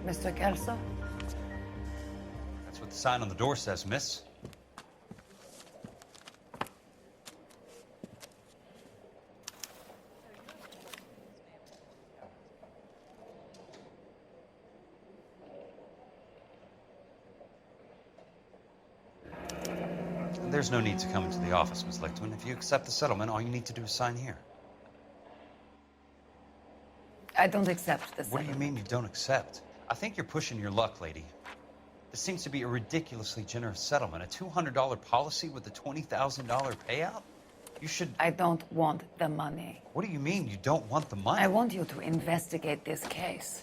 Mr. Kelso? That's what the sign on the door says, miss. There's no need to come into the office, Miss Lichtman. If you accept the settlement, all you need to do is sign here. I don't accept this. What do you mean you don't accept? I think you're pushing your luck, lady. This seems to be a ridiculously generous settlement. A $200 policy with a $20,000 payout? You should... I don't want the money. What do you mean you don't want the money? I want you to investigate this case.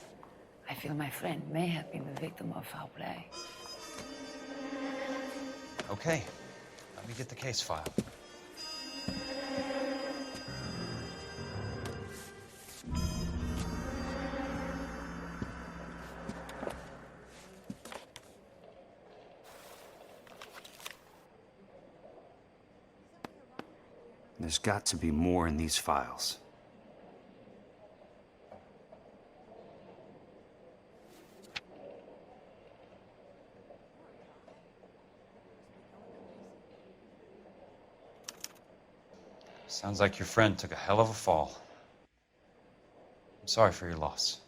I feel my friend may have been the victim of foul play. Okay. Let me get the case file. There's got to be more in these files. Sounds like your friend took a hell of a fall. I'm sorry for your loss.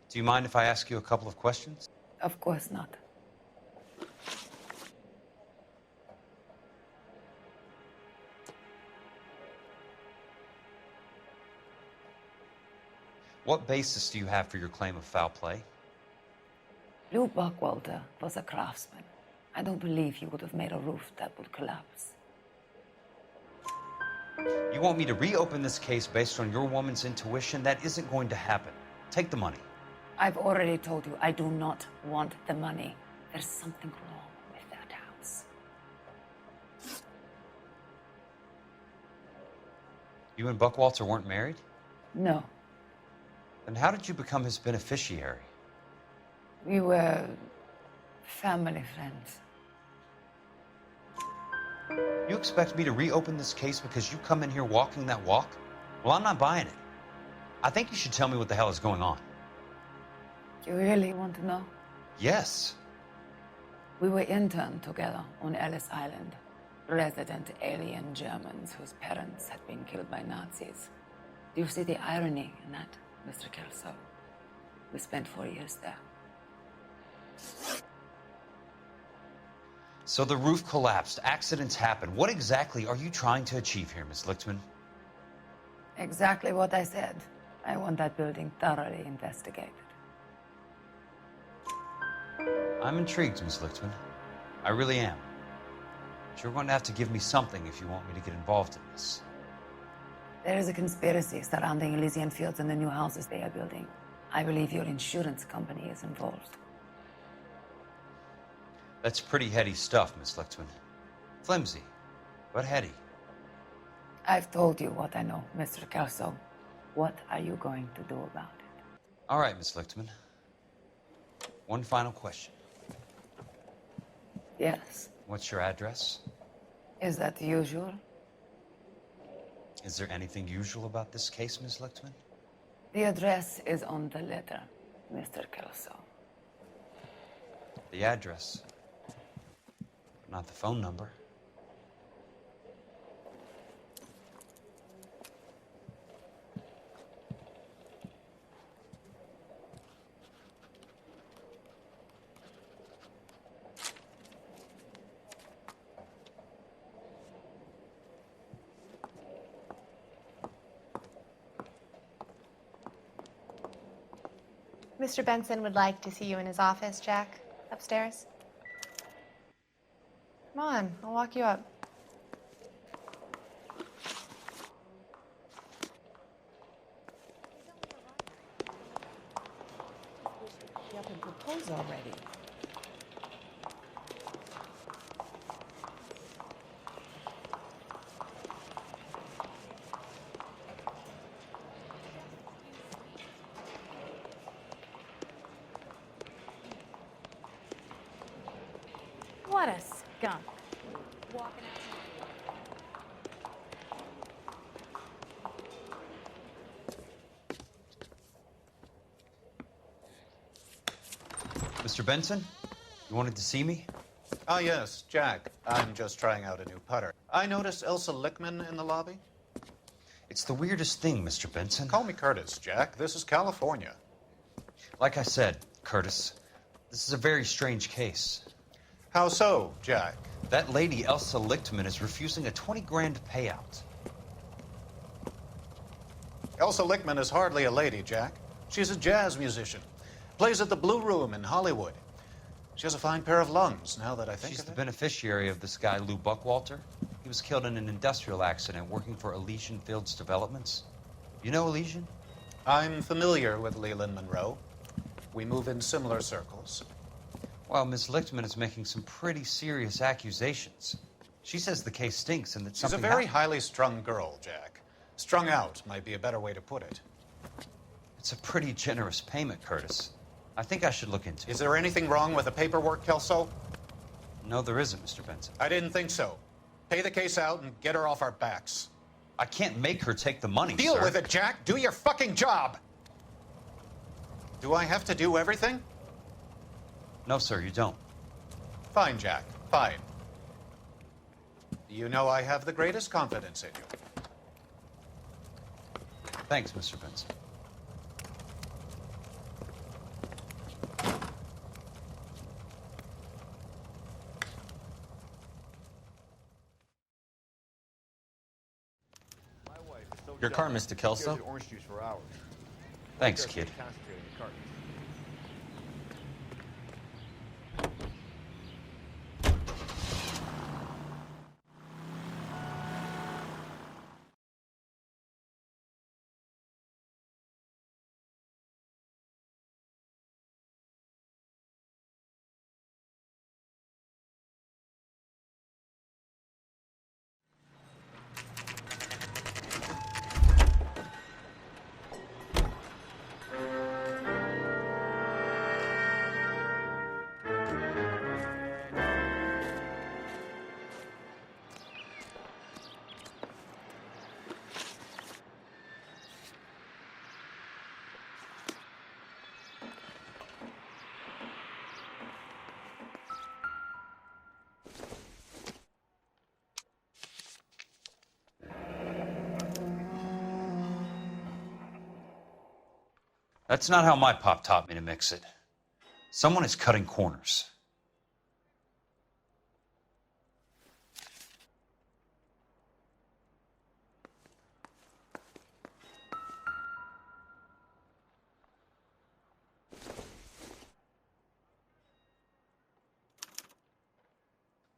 Do you mind if I ask you a couple of questions? Of course not. What basis do you have for your claim of foul play? Lou Buckwalter was a craftsman. I don't believe he would have made a roof that would collapse. You want me to reopen this case based on your woman's intuition? That isn't going to happen. Take the money. I've already told you I do not want the money. There's something wrong with that house. You and Buckwalter weren't married? No. Then how did you become his beneficiary? We were family friends. You expect me to reopen this case because you come in here walking that walk? Well, I'm not buying it. I think you should tell me what the hell is going on. You really want to know? Yes. We were interned together on Ellis Island. Resident alien Germans whose parents had been killed by Nazis. Do you see the irony in that, Mr. Kelso? We spent 4 years there. So the roof collapsed, accidents happen. What exactly are you trying to achieve here, Miss Lichtman? Exactly what I said. I want that building thoroughly investigated. I'm intrigued, Miss Lichtman. I really am. But you're going to have to give me something if you want me to get involved in this. There is a conspiracy surrounding Elysian Fields and the new houses they are building. I believe your insurance company is involved. That's pretty heady stuff, Miss Lichtman. Flimsy, but heady. I've told you what I know, Mr. Kelso. What are you going to do about it? All right, Miss Lichtman. One final question. Yes. What's your address? Is that usual? Is there anything usual about this case, Miss Lichtman? The address is on the letter, Mr. Kelso. The address, but not the phone number. Mr. Benson would like to see you in his office, Jack. Upstairs. Come on, I'll walk you up. She up and propose already. What a skunk. Walking Mr. Benson? You wanted to see me? Ah, yes, Jack. I'm just trying out a new putter. I noticed Elsa Lickman in the lobby. It's the weirdest thing, Mr. Benson. Call me Curtis, Jack. This is California. Like I said, Curtis, this is a very strange case. How so, Jack? That lady, Elsa Lichtman, is refusing a 20 grand payout. Elsa Lickman is hardly a lady, Jack. She's a jazz musician. Plays at the Blue Room in Hollywood. She has a fine pair of lungs, now that I think She's of the it. beneficiary of this guy, Lou Buckwalter. He was killed in an industrial accident working for Elysian Fields Developments. You know Elysian? I'm familiar with Leland Monroe. We move in similar circles. Well, Miss Lichtman is making some pretty serious accusations. She says the case stinks and that She's a something very happened. highly strung girl, Jack. Strung out might be a better way to put it. It's a pretty generous payment, Curtis. I think I should look into it. Is there anything wrong with the paperwork, Kelso? No, there isn't, Mr. Benson. I didn't think so. Pay the case out and get her off our backs. I can't make her take the money, Deal sir. with it, Jack. Do your fucking job. Do I have to do everything? No, sir, you don't. Fine, Jack. Fine. You know I have the greatest confidence in you. Thanks, Mr. Benson. Your car, Mr. Kelso. Orange juice for hours. Thanks, kid. Concentrate on the carton. That's not how my pop taught me to mix it. Someone is cutting corners.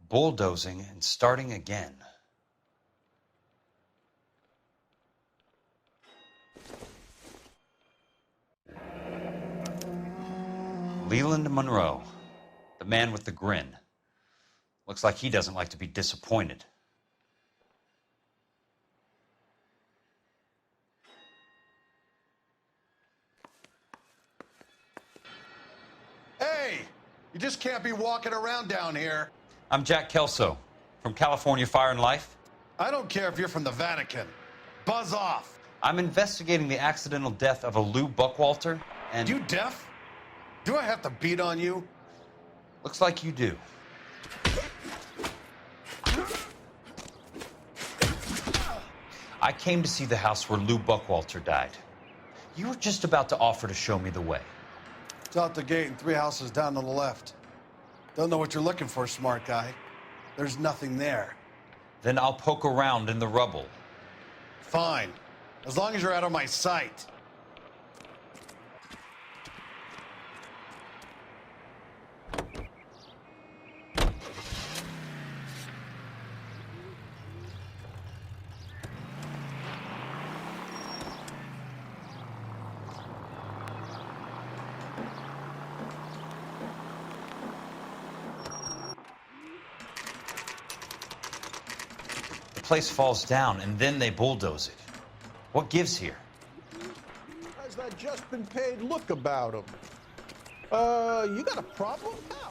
Bulldozing and starting again. Leland Monroe, the man with the grin. Looks like he doesn't like to be disappointed. Hey, you just can't be walking around down here. I'm Jack Kelso from California Fire and Life. I don't care if you're from the Vatican. Buzz off. I'm investigating the accidental death of a Lou Buckwalter, and You deaf? Do I have to beat on you? looks like you do. I came to see the house where Lou Buckwalter died. You were just about to offer to show me the way. It's out the gate and 3 houses down on the left. Don't know what you're looking for, smart guy. There's nothing there. Then I'll poke around in the rubble. Fine. As long as you're out of my sight. The place falls down, and then they bulldoze it. What gives here? How's that just been paid look about him? You got a problem? How?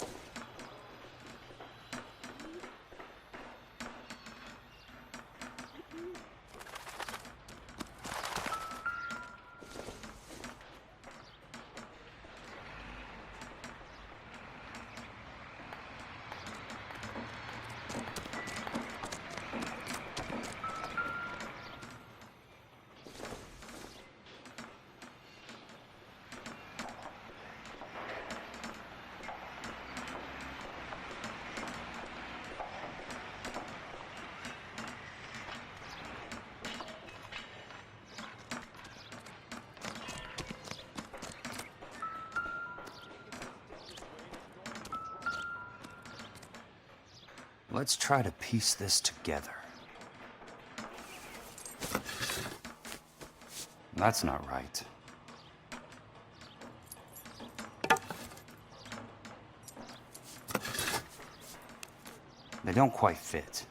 Let's try to piece this together. That's not right. They don't quite fit.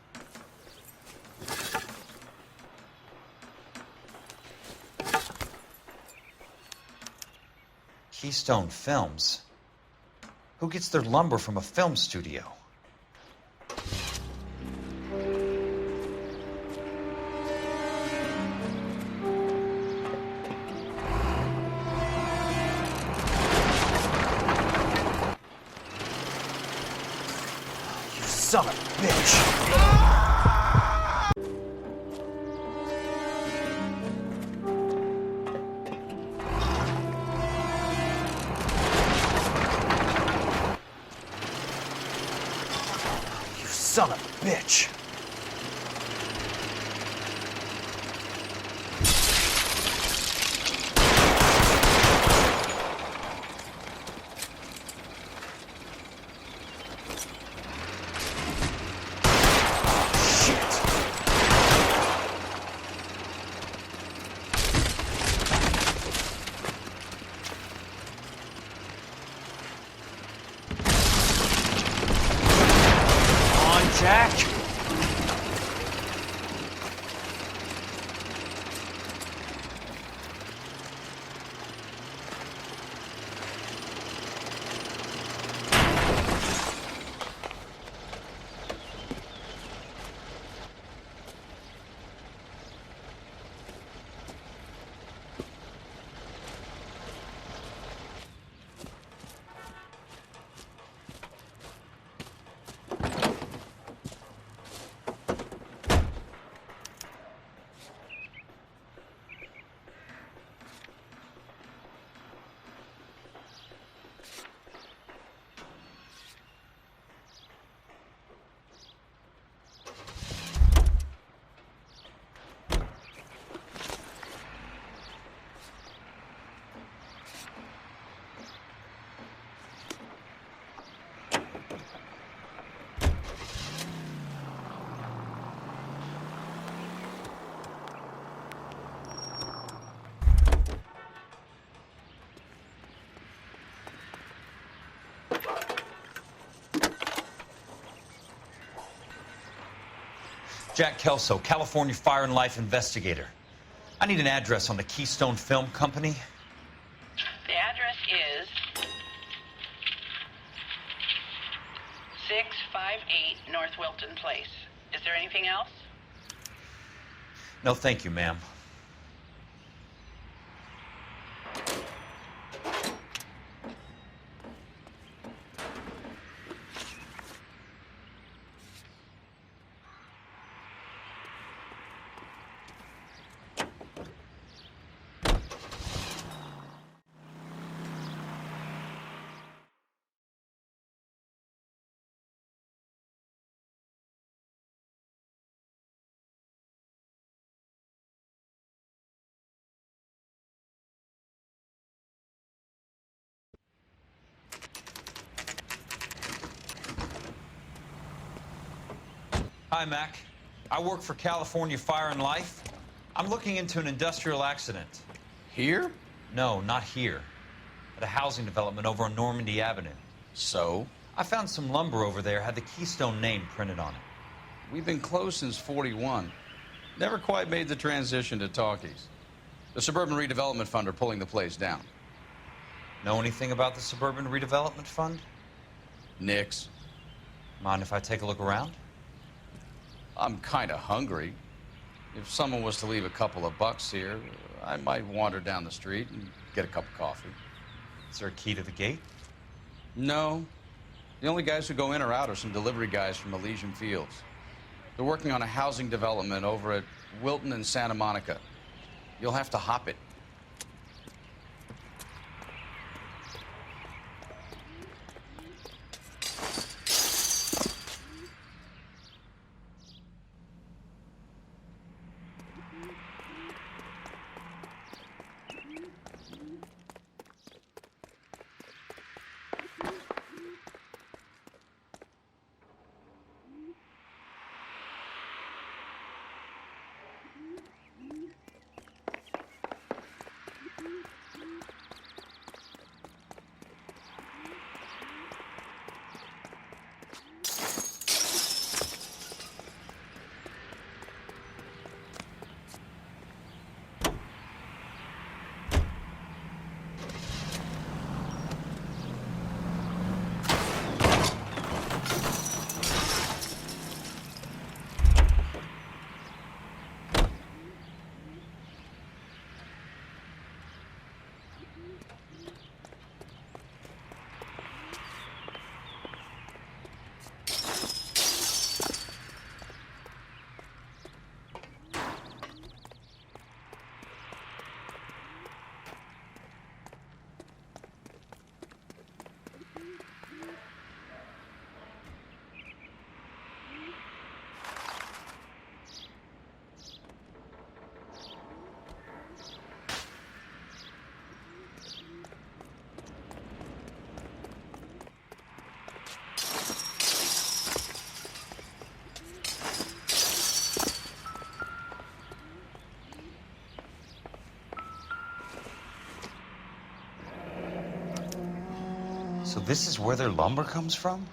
Keystone Films? Who gets their lumber from a film studio? You son of a bitch! You son of a bitch! Jack? Jack Kelso, California Fire and Life investigator. I need an address on the Keystone Film Company. The address is 658 North Wilton Place. Is there anything else? No, thank you, ma'am. Hi, Mac. I work for California Fire and Life. I'm looking into an industrial accident. Here? No, not here. At a housing development over on Normandy Avenue. So? I found some lumber over there, had the Keystone name printed on it. We've been closed since '41. Never quite made the transition to talkies. The Suburban Redevelopment Fund are pulling the place down. Know anything about the Suburban Redevelopment Fund? Nix. Mind if I take a look around? I'm kind of hungry. If someone was to leave a couple of bucks here, I might wander down the street and get a cup of coffee. Is there a key to the gate? No. The only guys who go in or out are some delivery guys from Elysian Fields. They're working on a housing development over at Wilton and Santa Monica. You'll have to hop it. this is where their lumber comes from?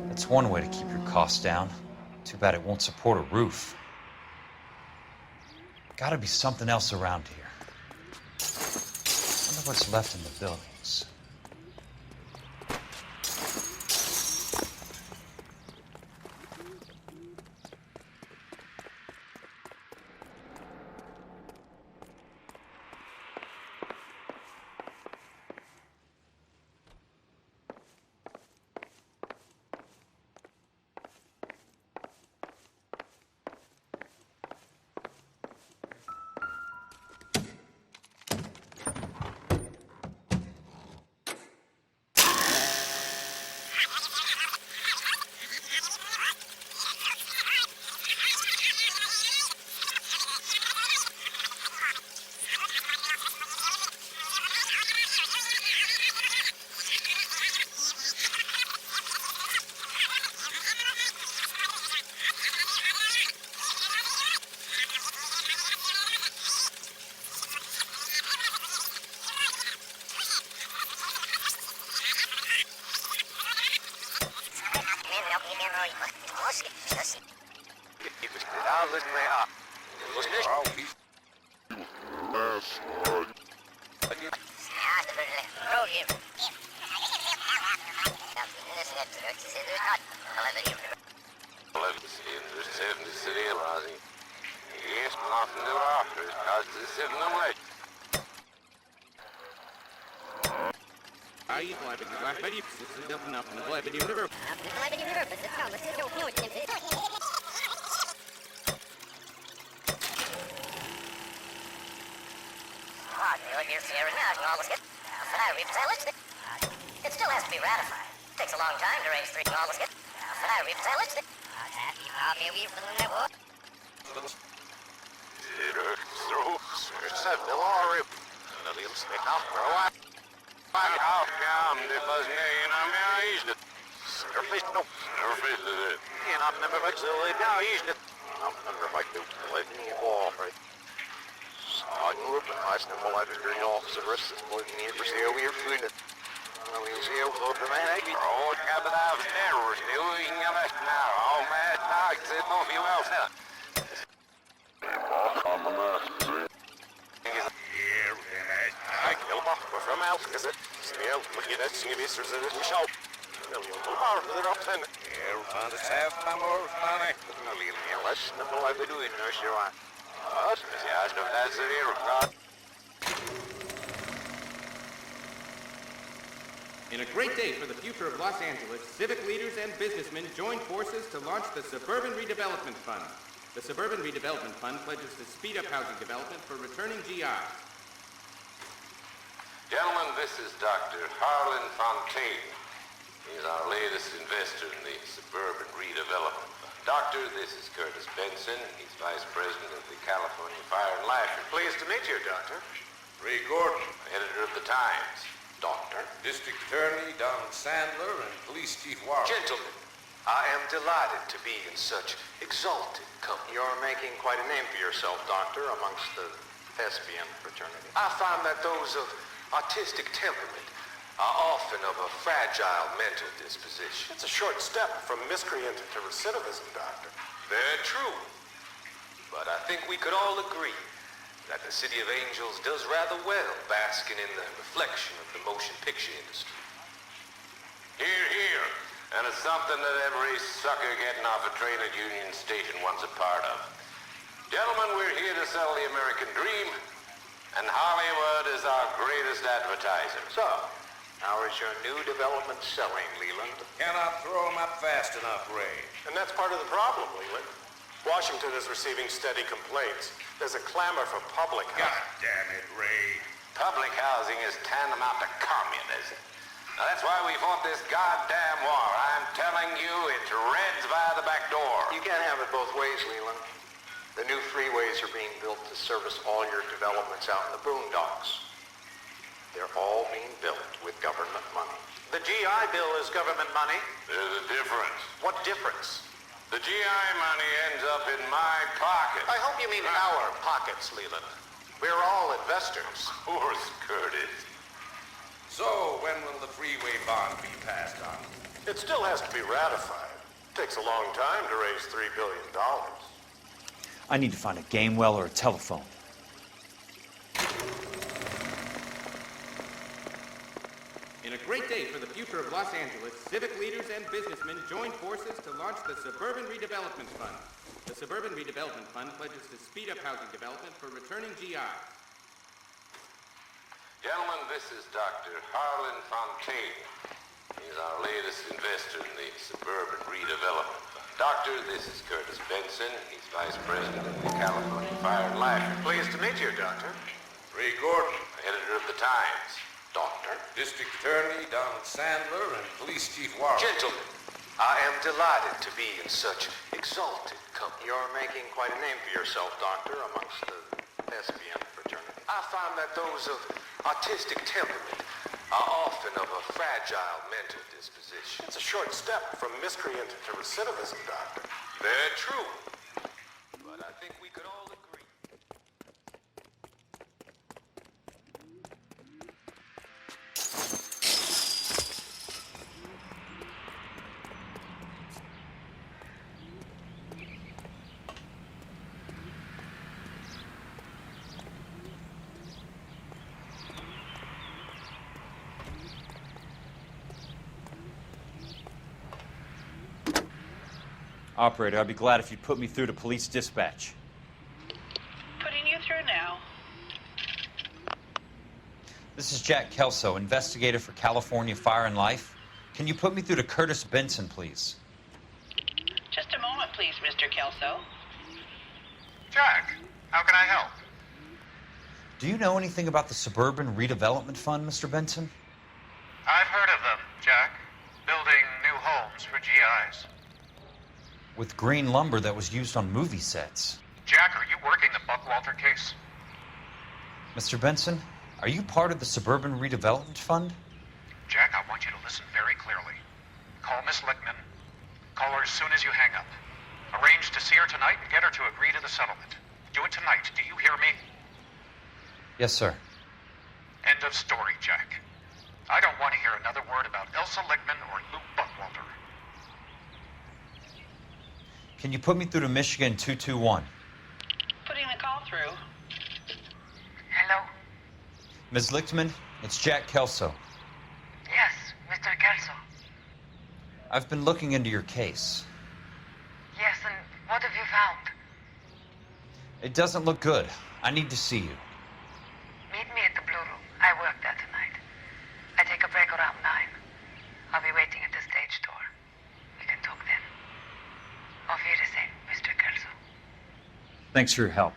That's one way to keep your costs down. Too bad it won't support a roof. Gotta be something else around here. Wonder what's left in the buildings. It still has to be ratified. Takes a long time to raise $3. In a great day for the future of Los Angeles, civic leaders and businessmen joined forces to launch the Suburban Redevelopment Fund. The Suburban Redevelopment Fund pledges to speed up housing development for returning GIs. Gentlemen, this is Dr. Harlan Fontaine. He's our latest investor in the Suburban Redevelopment Fund. Doctor, this is Curtis Benson. He's Vice President of the California Fire and Life. Pleased to meet you, Doctor. Ray Gordon, editor of the Times. Doctor. District Attorney Donald Sandler and Police Chief Warren. Gentlemen, I am delighted to be in such exalted company. You're making quite a name for yourself, Doctor, amongst the thespian fraternity. I find that those of artistic temperament are often of a fragile mental disposition. It's a short step from miscreant to recidivism, Doctor. Very true. But I think we could all agree that the City of Angels does rather well basking in the reflection of the motion picture industry. Hear, hear. And it's something that every sucker getting off a train at Union Station wants a part of. Gentlemen, we're here to sell the American dream, and Hollywood is our greatest advertiser. So, how is your new development selling, Leland? Cannot throw them up fast enough, Ray. And that's part of the problem, Leland. Washington is receiving steady complaints. There's a clamor for public housing. God damn it, Ray. Public housing is tantamount to communism. Now, that's why we fought this goddamn war. I'm telling you, it's Reds via the back door. You can't have it both ways, Leland. The new freeways are being built to service all your developments out in the boondocks. They're all being built with government money. The GI Bill is government money. There's a difference. What difference? The GI money ends up in my pocket. I hope you mean our pockets, Leland. We're all investors. Of course, Curtis. So, when will the freeway bond be passed on? It still has to be ratified. It takes a long time to raise $3 billion. I need to find a game well or a telephone. In a great day for the future of Los Angeles, civic leaders and businessmen joined forces to launch the Suburban Redevelopment Fund. The Suburban Redevelopment Fund pledges to speed up housing development for returning GIs. Gentlemen, this is Dr. Harlan Fontaine. He's our latest investor in the Suburban Redevelopment Fund. Doctor, this is Curtis Benson. He's Vice President of the California Fire and Life. Pleased to meet you, Doctor. Ray Gordon, editor of the Times. Doctor? District Attorney Donald Sandler and Police Chief Warren. Gentlemen, I am delighted to be in such exalted company. You're making quite a name for yourself, Doctor, amongst the thespian fraternity. I find that those of artistic temperament are often of a fragile mental disposition. It's a short step from miscreant to recidivism, Doctor. Very true. But I think we could all agree. Operator, I'd be glad if you'd put me through to police dispatch. Putting you through now. This is Jack Kelso, investigator for California Fire and Life. Can you put me through to Curtis Benson, please? Just a moment, please, Mr. Kelso. Jack, how can I help? Do you know anything about the Suburban Redevelopment Fund, Mr. Benson? I've heard of them, Jack. Building new homes for GIs. With green lumber that was used on movie sets. Jack, are you working the Buckwalter case? Mr. Benson, are you part of the Suburban Redevelopment Fund? Jack, I want you to listen very clearly. Call Miss Lickman. Call her as soon as you hang up. Arrange to see her tonight and get her to agree to the settlement. Do it tonight. Do you hear me? Yes, sir. End of story, Jack. I don't want to hear another word about Elsa Lickman or Luke Buckwalter. Can you put me through to Michigan 221? Putting the call through. Hello? Ms. Lichtman, it's Jack Kelso. Yes, Mr. Kelso. I've been looking into your case. Yes, and what have you found? It doesn't look good. I need to see you. Meet me at the Blue Room. I work there tonight. I take a break around 9. I'll be waiting at the stage door. We can talk then. Auf Wiedersehen, Mr. Kelso. Thanks for your help.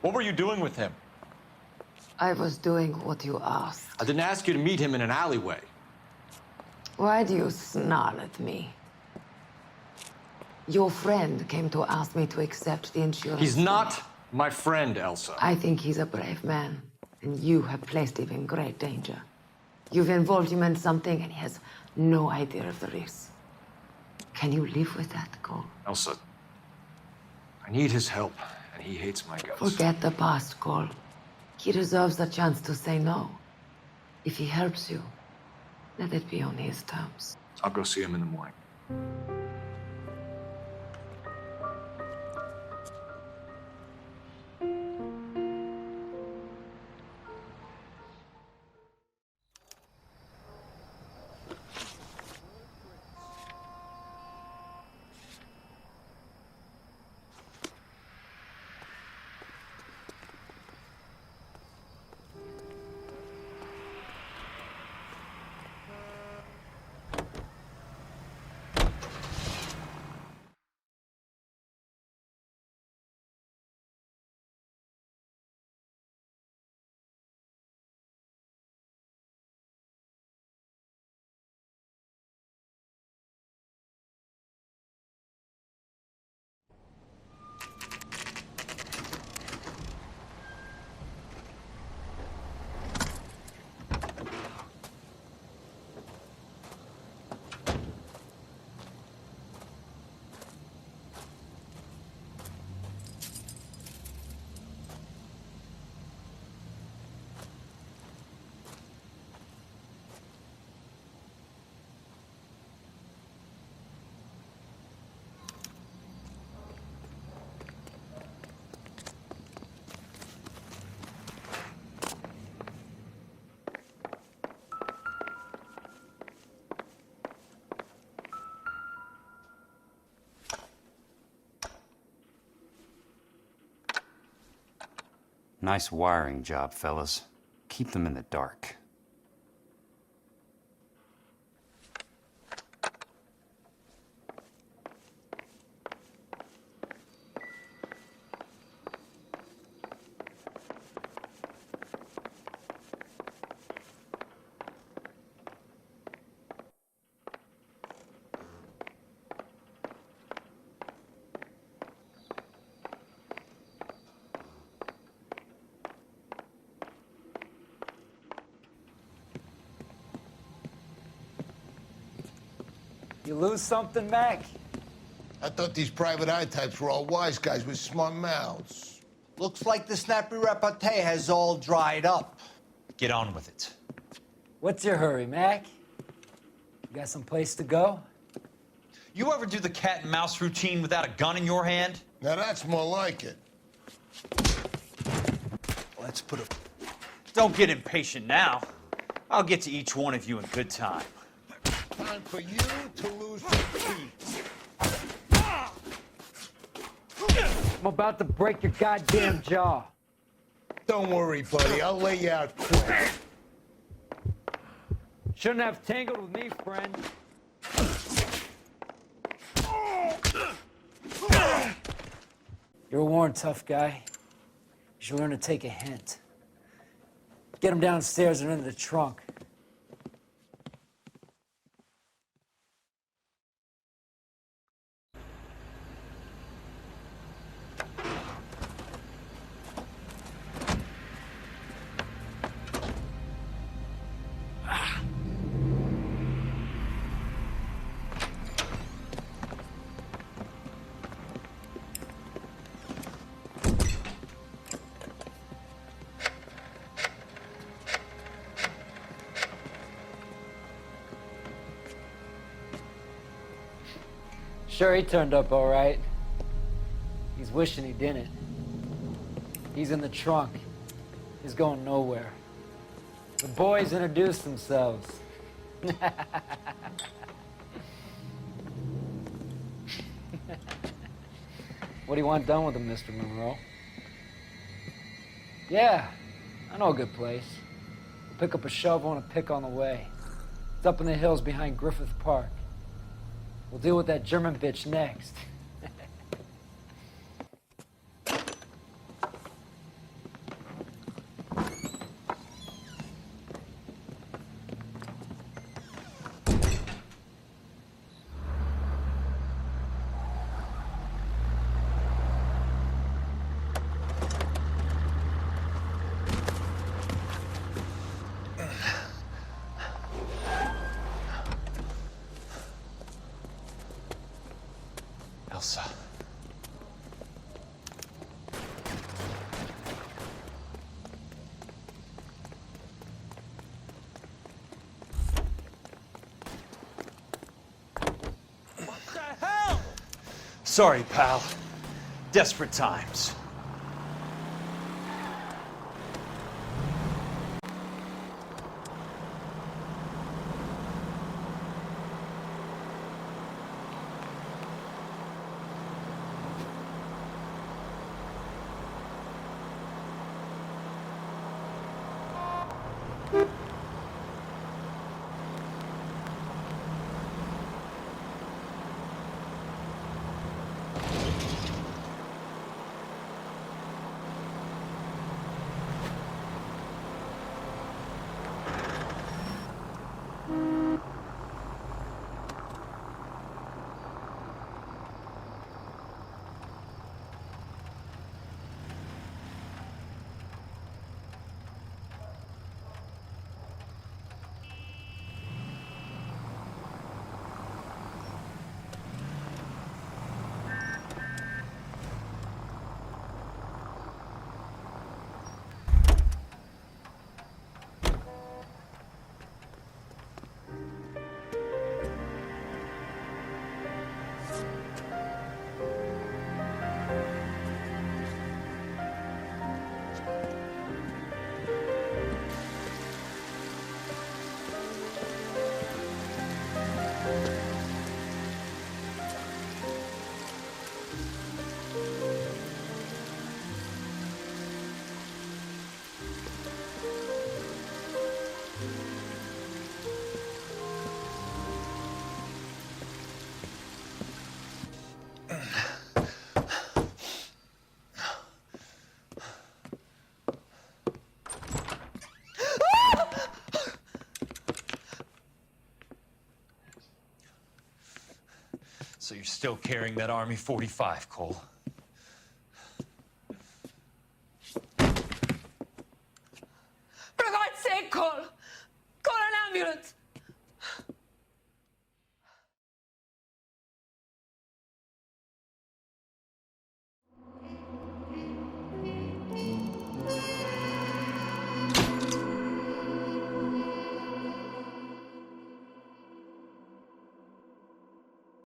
What were you doing with him? I was doing what you asked. I didn't ask you to meet him in an alleyway. Why do you snarl at me? Your friend came to ask me to accept the insurance. He's not my friend, Elsa. I think he's a brave man, and you have placed him in great danger. You've involved him in something, and he has no idea of the risk. Can you live with that, Cole? Elsa, I need his help, and he hates my guts. Forget the past, Cole. He deserves a chance to say no. If he helps you, let it be on his terms. I'll go see him in the morning. Nice wiring job, fellas. Keep them in the dark. You lose something, Mac? I thought these private eye types were all wise guys with smart mouths. Looks like the snappy repartee has all dried up. Get on with it. What's your hurry, Mac? You got some place to go? You ever do the cat and mouse routine without a gun in your hand? Now that's more like it. Let's put a... Don't get impatient now. I'll get to each one of you in good time. Time for you to lose your teeth. I'm about to break your goddamn jaw. Don't worry, buddy. I'll lay you out quick. Shouldn't have tangled with me, friend. You're a worn tough guy. You should learn to take a hint. Get him downstairs and into the trunk. Sure, he turned up all right. He's wishing he didn't. He's in the trunk. He's going nowhere. The boys introduced themselves. What do you want done with him, Mr. Monroe? Yeah, I know a good place. We'll pick up a shovel and a pick on the way. It's up in the hills behind Griffith Park. We'll deal with that German bitch next. Elsa. What the hell? Sorry, pal. Desperate times. So you're still carrying that Army 45, Cole? For God's sake, Cole! Call an ambulance!